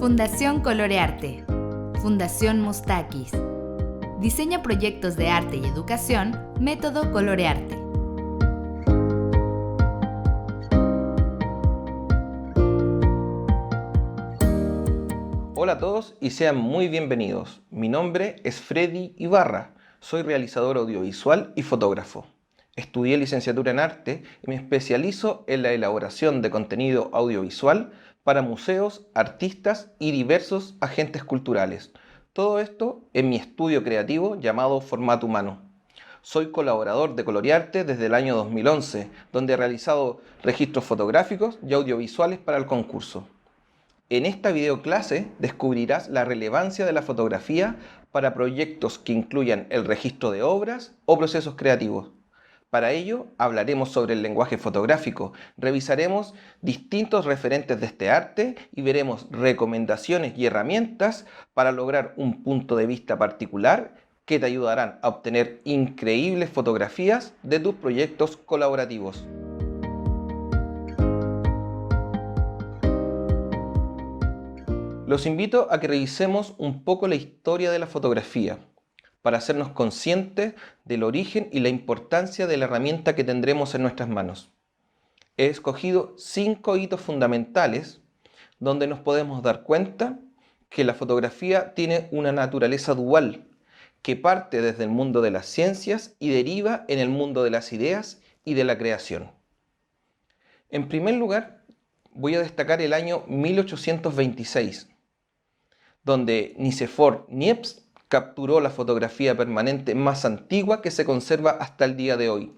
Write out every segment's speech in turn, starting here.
Fundación Colorearte. Fundación Mustakis. Diseña proyectos de arte y educación, método Colorearte. Hola a todos y sean muy bienvenidos. Mi nombre es Freddy Ibarra. Soy realizador audiovisual y fotógrafo. Estudié licenciatura en arte y me especializo en la elaboración de contenido audiovisual para museos, artistas y diversos agentes culturales. Todo esto en mi estudio creativo llamado Formato Humano. Soy colaborador de Colorearte desde el año 2011, donde he realizado registros fotográficos y audiovisuales para el concurso. En esta videoclase descubrirás la relevancia de la fotografía para proyectos que incluyan el registro de obras o procesos creativos. Para ello hablaremos sobre el lenguaje fotográfico, revisaremos distintos referentes de este arte y veremos recomendaciones y herramientas para lograr un punto de vista particular que te ayudarán a obtener increíbles fotografías de tus proyectos colaborativos. Los invito a que revisemos un poco la historia de la fotografía para hacernos conscientes del origen y la importancia de la herramienta que tendremos en nuestras manos. He escogido 5 hitos fundamentales donde nos podemos dar cuenta que la fotografía tiene una naturaleza dual que parte desde el mundo de las ciencias y deriva en el mundo de las ideas y de la creación. En primer lugar, voy a destacar el año 1826, donde Nicéphore Niepce capturó la fotografía permanente más antigua que se conserva hasta el día de hoy,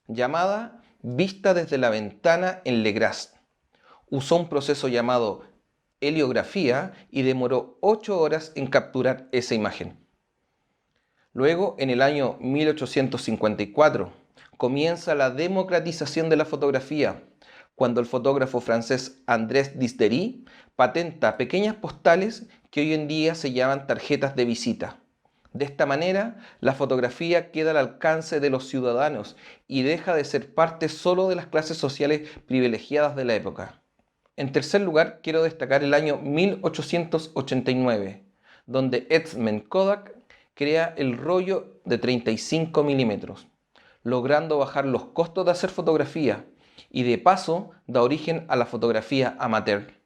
llamada Vista desde la ventana en Legras. Usó un proceso llamado heliografía y demoró 8 horas en capturar esa imagen. Luego, en el año 1854, comienza la democratización de la fotografía, cuando el fotógrafo francés Andrés Disdery patenta pequeñas postales que hoy en día se llaman tarjetas de visita. De esta manera, la fotografía queda al alcance de los ciudadanos y deja de ser parte solo de las clases sociales privilegiadas de la época. En tercer lugar, quiero destacar el año 1889, donde Edmund Kodak crea el rollo de 35 milímetros, logrando bajar los costos de hacer fotografía y de paso da origen a la fotografía amateur.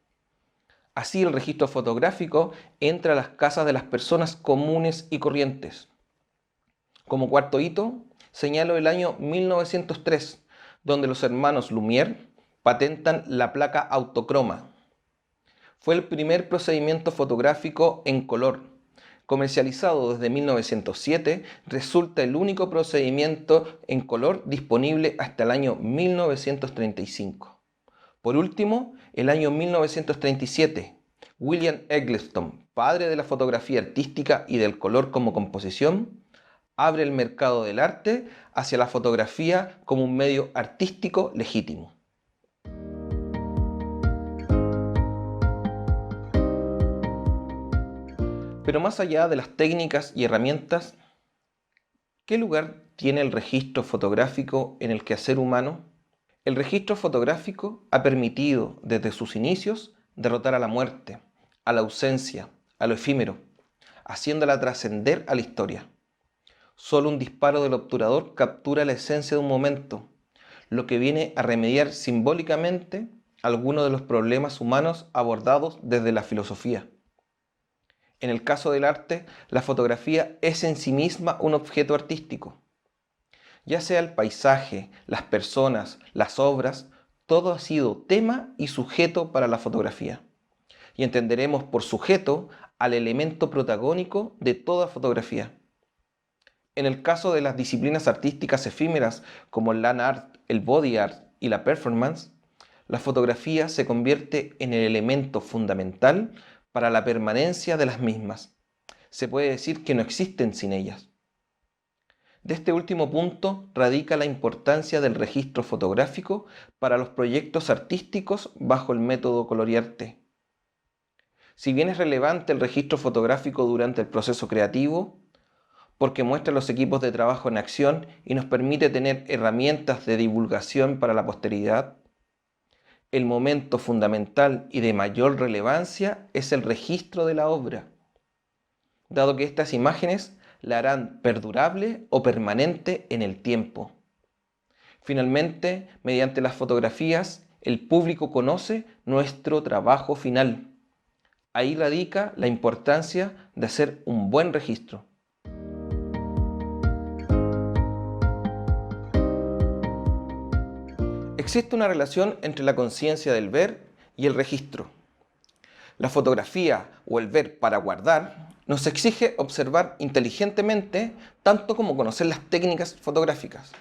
Así el registro fotográfico entra a las casas de las personas comunes y corrientes. Como cuarto hito, señalo el año 1903, donde los hermanos Lumière patentan la placa autocroma. Fue el primer procedimiento fotográfico en color. Comercializado desde 1907, resulta el único procedimiento en color disponible hasta el año 1935. Por último, el año 1937, William Eggleston, padre de la fotografía artística y del color como composición, abre el mercado del arte hacia la fotografía como un medio artístico legítimo. Pero más allá de las técnicas y herramientas, ¿qué lugar tiene el registro fotográfico en el quehacer humano? El registro fotográfico ha permitido, desde sus inicios, derrotar a la muerte, a la ausencia, a lo efímero, haciéndola trascender a la historia. Solo un disparo del obturador captura la esencia de un momento, lo que viene a remediar simbólicamente algunos de los problemas humanos abordados desde la filosofía. En el caso del arte, la fotografía es en sí misma un objeto artístico. Ya sea el paisaje, las personas, las obras, todo ha sido tema y sujeto para la fotografía. Y entenderemos por sujeto al elemento protagónico de toda fotografía. En el caso de las disciplinas artísticas efímeras como el land art, el body art y la performance, la fotografía se convierte en el elemento fundamental para la permanencia de las mismas. Se puede decir que no existen sin ellas. De este último punto radica la importancia del registro fotográfico para los proyectos artísticos bajo el método Colorearte. Si bien es relevante el registro fotográfico durante el proceso creativo, porque muestra los equipos de trabajo en acción y nos permite tener herramientas de divulgación para la posteridad, El momento fundamental y de mayor relevancia es el registro de la obra, dado que estas imágenes la harán perdurable o permanente en el tiempo. Finalmente, mediante las fotografías, el público conoce nuestro trabajo final. Ahí radica la importancia de hacer un buen registro. Existe una relación entre la conciencia del ver y el registro. La fotografía o el ver para guardar nos exige observar inteligentemente tanto como conocer las técnicas fotográficas.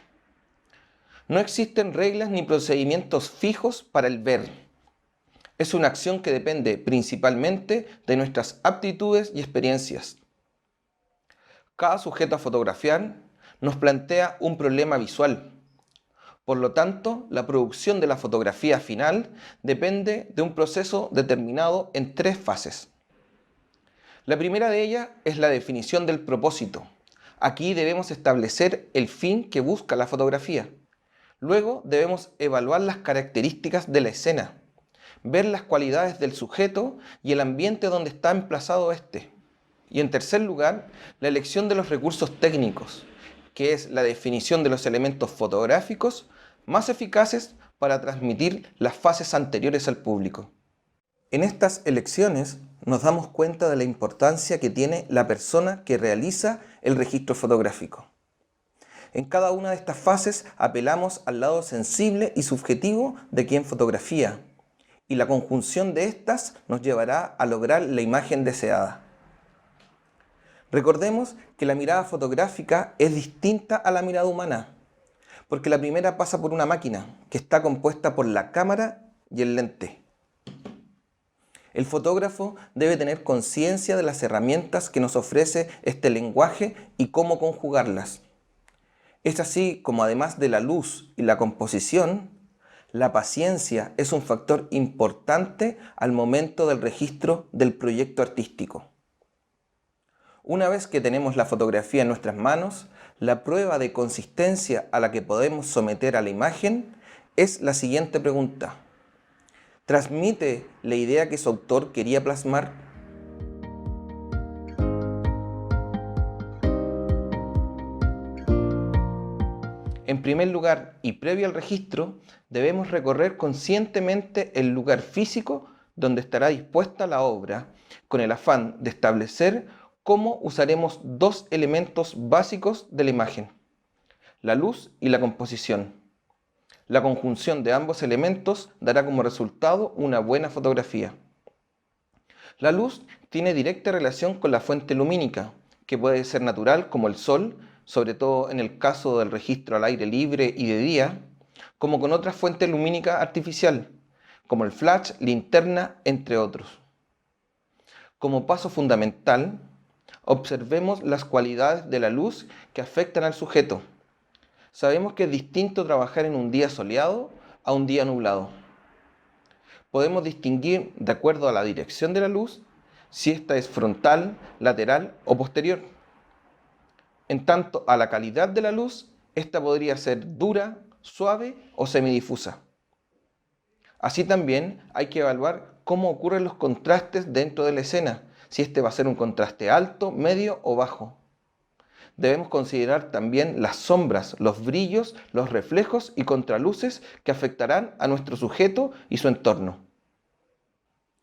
No existen reglas ni procedimientos fijos para el ver. Es una acción que depende principalmente de nuestras aptitudes y experiencias. Cada sujeto a fotografiar nos plantea un problema visual. Por lo tanto, la producción de la fotografía final depende de un proceso determinado en 3 fases. La primera de ellas es la definición del propósito. Aquí debemos establecer el fin que busca la fotografía. Luego debemos evaluar las características de la escena, ver las cualidades del sujeto y el ambiente donde está emplazado éste. Y en tercer lugar, la elección de los recursos técnicos, que es la definición de los elementos fotográficos más eficaces para transmitir las fases anteriores al público. En estas elecciones nos damos cuenta de la importancia que tiene la persona que realiza el registro fotográfico. En cada una de estas fases apelamos al lado sensible y subjetivo de quien fotografía, y la conjunción de estas nos llevará a lograr la imagen deseada. Recordemos que la mirada fotográfica es distinta a la mirada humana, porque la primera pasa por una máquina que está compuesta por la cámara y el lente. El fotógrafo debe tener conciencia de las herramientas que nos ofrece este lenguaje y cómo conjugarlas. Es así como, además de la luz y la composición, la paciencia es un factor importante al momento del registro del proyecto artístico. Una vez que tenemos la fotografía en nuestras manos, la prueba de consistencia a la que podemos someter a la imagen es la siguiente pregunta: ¿transmite la idea que su autor quería plasmar? En primer lugar, y previo al registro, debemos recorrer conscientemente el lugar físico donde estará dispuesta la obra, con el afán de establecer cómo usaremos 2 elementos básicos de la imagen: la luz y la composición. La conjunción de ambos elementos dará como resultado una buena fotografía. La luz tiene directa relación con la fuente lumínica, que puede ser natural como el sol, sobre todo en el caso del registro al aire libre y de día, como con otra fuente lumínica artificial, como el flash, linterna, entre otros. Como paso fundamental, observemos las cualidades de la luz que afectan al sujeto. Sabemos que es distinto trabajar en un día soleado a un día nublado. Podemos distinguir, de acuerdo a la dirección de la luz, si esta es frontal, lateral o posterior. En tanto a la calidad de la luz, esta podría ser dura, suave o semidifusa. Así también hay que evaluar cómo ocurren los contrastes dentro de la escena, si este va a ser un contraste alto, medio o bajo. Debemos considerar también las sombras, los brillos, los reflejos y contraluces que afectarán a nuestro sujeto y su entorno.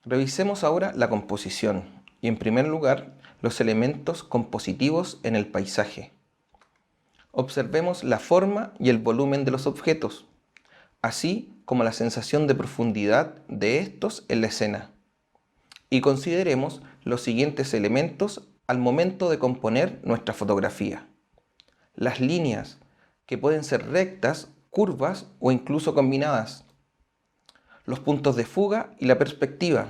Revisemos ahora la composición y, en primer lugar, los elementos compositivos en el paisaje. Observemos la forma y el volumen de los objetos, así como la sensación de profundidad de estos en la escena. Y consideremos los siguientes elementos al momento de componer nuestra fotografía: las líneas, que pueden ser rectas, curvas o incluso combinadas; los puntos de fuga y la perspectiva;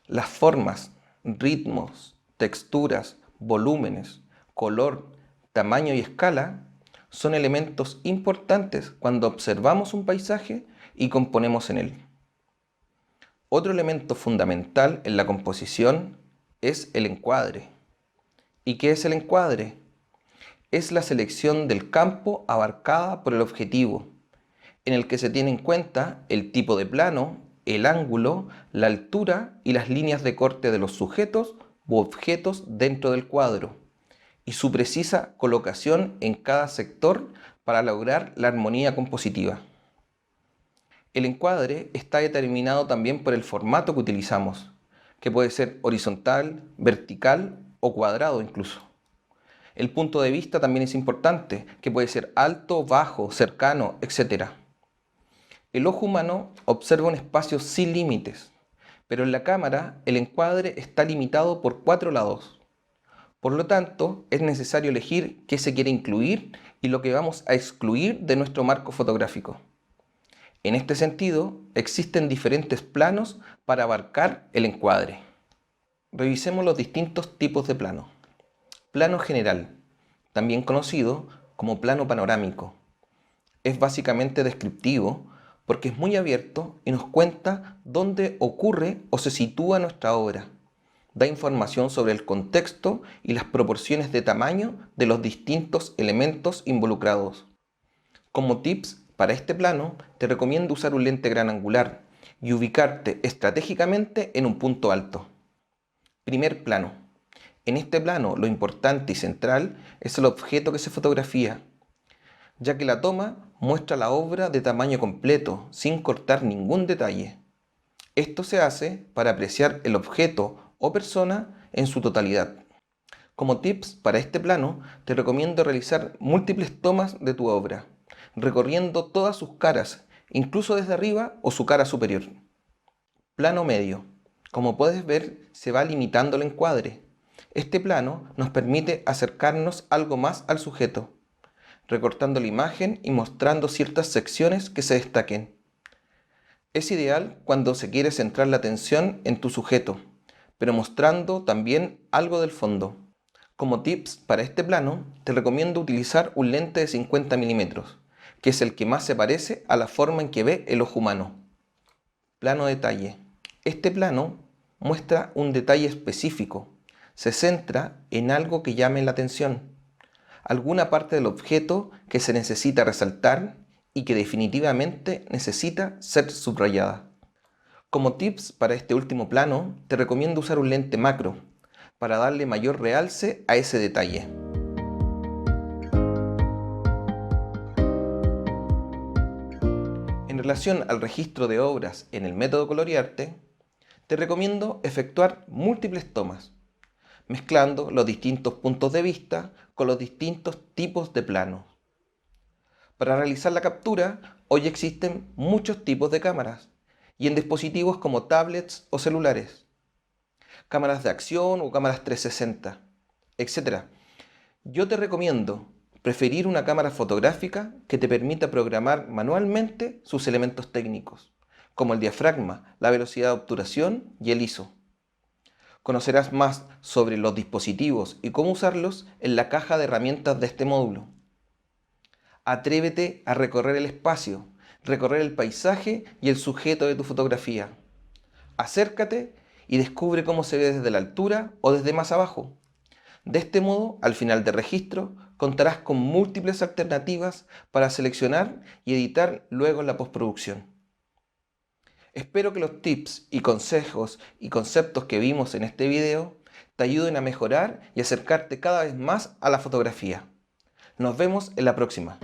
las formas, ritmos, texturas, volúmenes, color, tamaño y escala son elementos importantes cuando observamos un paisaje y componemos en él. Otro elemento fundamental en la composición es el encuadre. ¿Y qué es el encuadre? Es la selección del campo abarcada por el objetivo. en el que se tiene en cuenta el tipo de plano, el ángulo, la altura y las líneas de corte de los sujetos u objetos dentro del cuadro, y su precisa colocación en cada sector para lograr la armonía compositiva. El encuadre está determinado también por el formato que utilizamos, que puede ser horizontal, vertical o cuadrado incluso. El punto de vista también es importante, que puede ser alto, bajo, cercano, etc. El ojo humano observa un espacio sin límites, pero en la cámara el encuadre está limitado por 4 lados. Por lo tanto, es necesario elegir qué se quiere incluir y lo que vamos a excluir de nuestro marco fotográfico. En este sentido, existen diferentes planos para abarcar el encuadre. Revisemos los distintos tipos de plano. Plano general, también conocido como plano panorámico. Es básicamente descriptivo porque es muy abierto y nos cuenta dónde ocurre o se sitúa nuestra obra. Da información sobre el contexto y las proporciones de tamaño de los distintos elementos involucrados. Como tips para este plano, te recomiendo usar un lente gran angular y ubicarte estratégicamente en un punto alto. Primer plano. En este plano, lo importante y central es el objeto que se fotografía, ya que la toma muestra la obra de tamaño completo, sin cortar ningún detalle. Esto se hace para apreciar el objeto o persona en su totalidad. Como tips para este plano, te recomiendo realizar múltiples tomas de tu obra, recorriendo todas sus caras, incluso desde arriba o su cara superior. Plano medio. Como puedes ver, se va limitando el encuadre. Este plano nos permite acercarnos algo más al sujeto, recortando la imagen y mostrando ciertas secciones que se destaquen. Es ideal cuando se quiere centrar la atención en tu sujeto, pero mostrando también algo del fondo. Como tips para este plano, te recomiendo utilizar un lente de 50 mm, que es el que más se parece a la forma en que ve el ojo humano. Plano detalle. Este plano muestra un detalle específico. Se centra en algo que llame la atención, alguna parte del objeto que se necesita resaltar y que definitivamente necesita ser subrayada. Como tips para este último plano, te recomiendo usar un lente macro para darle mayor realce a ese detalle. En relación al registro de obras en el método Colorearte, te recomiendo efectuar múltiples tomas, mezclando los distintos puntos de vista con los distintos tipos de planos. Para realizar la captura, hoy existen muchos tipos de cámaras y en dispositivos como tablets o celulares, cámaras de acción o cámaras 360, etc. Yo te recomiendo preferir una cámara fotográfica que te permita programar manualmente sus elementos técnicos, como el diafragma, la velocidad de obturación y el ISO. Conocerás más sobre los dispositivos y cómo usarlos en la caja de herramientas de este módulo. Atrévete a recorrer el espacio, recorrer el paisaje y el sujeto de tu fotografía. Acércate y descubre cómo se ve desde la altura o desde más abajo. De este modo, al final del registro, contarás con múltiples alternativas para seleccionar y editar luego en la postproducción. Espero que los tips y consejos y conceptos que vimos en este video te ayuden a mejorar y acercarte cada vez más a la fotografía. Nos vemos en la próxima.